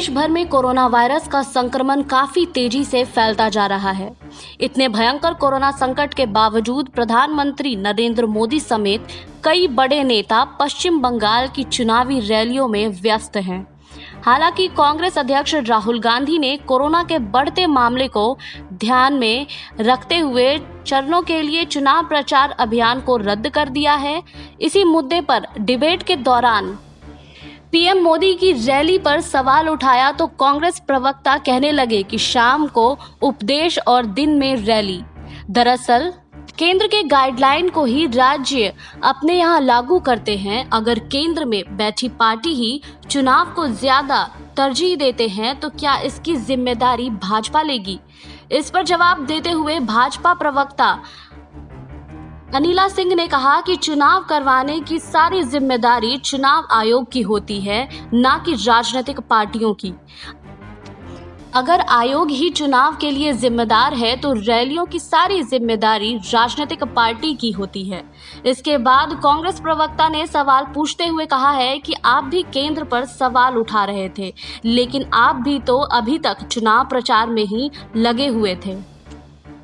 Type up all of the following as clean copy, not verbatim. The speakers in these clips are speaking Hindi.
देश भर में कोरोना वायरस का संक्रमण काफी तेजी से फैलता जा रहा है। इतने भयंकर कोरोना संकट के बावजूद प्रधानमंत्री नरेंद्र मोदी समेत कई बड़े नेता पश्चिम बंगाल की चुनावी रैलियों में व्यस्त हैं। हालांकि कांग्रेस अध्यक्ष राहुल गांधी ने कोरोना के बढ़ते मामले को ध्यान में रखते हुए चरणों के लिए चुनाव प्रचार अभियान को रद्द कर दिया है। इसी मुद्दे पर डिबेट के दौरान पीएम मोदी की रैली पर सवाल उठाया तो कांग्रेस प्रवक्ता कहने लगे कि शाम को उपदेश और दिन में रैली। दरअसल केंद्र के गाइडलाइन को ही राज्य अपने यहाँ लागू करते हैं। अगर केंद्र में बैठी पार्टी ही चुनाव को ज्यादा तरजीह देते हैं तो क्या इसकी जिम्मेदारी भाजपा लेगी? इस पर जवाब देते हुए भाजपा प्रवक्ता अनिला सिंह ने कहा कि चुनाव करवाने की सारी जिम्मेदारी चुनाव आयोग की होती है, ना कि राजनीतिक पार्टियों की। अगर आयोग ही चुनाव के लिए जिम्मेदार है तो रैलियों की सारी जिम्मेदारी राजनीतिक पार्टी की होती है। इसके बाद कांग्रेस प्रवक्ता ने सवाल पूछते हुए कहा है कि आप भी केंद्र पर सवाल उठा रहे थे, लेकिन आप भी तो अभी तक चुनाव प्रचार में ही लगे हुए थे।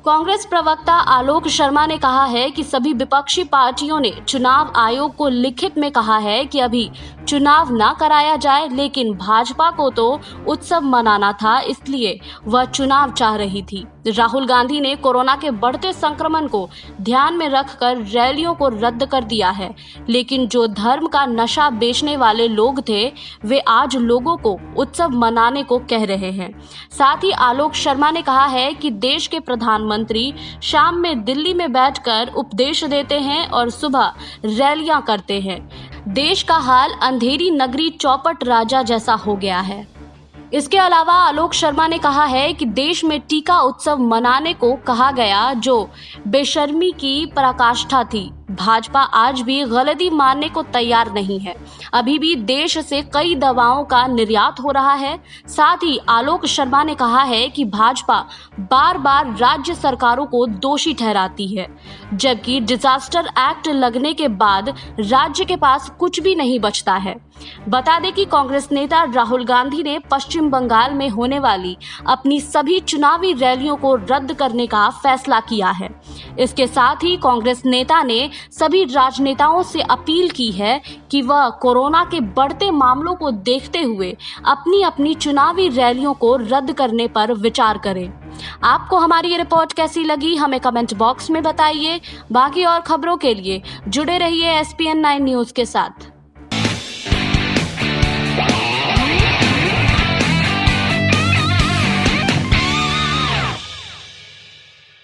कांग्रेस प्रवक्ता आलोक शर्मा ने कहा है कि सभी विपक्षी पार्टियों ने चुनाव आयोग को लिखित में कहा है कि अभी चुनाव ना कराया जाए, लेकिन भाजपा को तो उत्सव मनाना था, इसलिए वह चुनाव चाह रही थी। राहुल गांधी ने कोरोना के बढ़ते संक्रमण को ध्यान में रखकर रैलियों को रद्द कर दिया है, लेकिन जो धर्म का नशा बेचने वाले लोग थे वे आज लोगों को उत्सव मनाने को कह रहे हैं। साथ ही आलोक शर्मा ने कहा है कि देश के प्रधानमंत्री शाम में दिल्ली में बैठकर उपदेश देते हैं और सुबह रैलियां करते हैं। देश का हाल अंधेरी नगरी चौपट राजा जैसा हो गया है। इसके अलावा आलोक शर्मा ने कहा है कि देश में टीका उत्सव मनाने को कहा गया, जो बेशर्मी की पराकाष्ठा थी। भाजपा आज भी गलती मानने को तैयार नहीं है। अभी भी देश से कई दवाओं का निर्यात हो रहा है। साथ ही आलोक शर्मा ने कहा है कि भाजपा बार बार राज्य सरकारों को दोषी ठहराती है, जबकि डिजास्टर एक्ट लगने के बाद राज्य के पास कुछ भी नहीं बचता है। बता दें कि कांग्रेस नेता राहुल गांधी ने पश्चिम बंगाल में होने वाली अपनी सभी चुनावी रैलियों को रद्द करने का फैसला किया है। इसके साथ ही कांग्रेस नेता ने सभी राजनेताओं से अपील की है कि वह कोरोना के बढ़ते मामलों को देखते हुए अपनी अपनी चुनावी रैलियों को रद्द करने पर विचार करें। आपको हमारी ये रिपोर्ट कैसी लगी हमें कमेंट बॉक्स में बताइए। बाकी और खबरों के लिए जुड़े रहिए SPN9 न्यूज के साथ।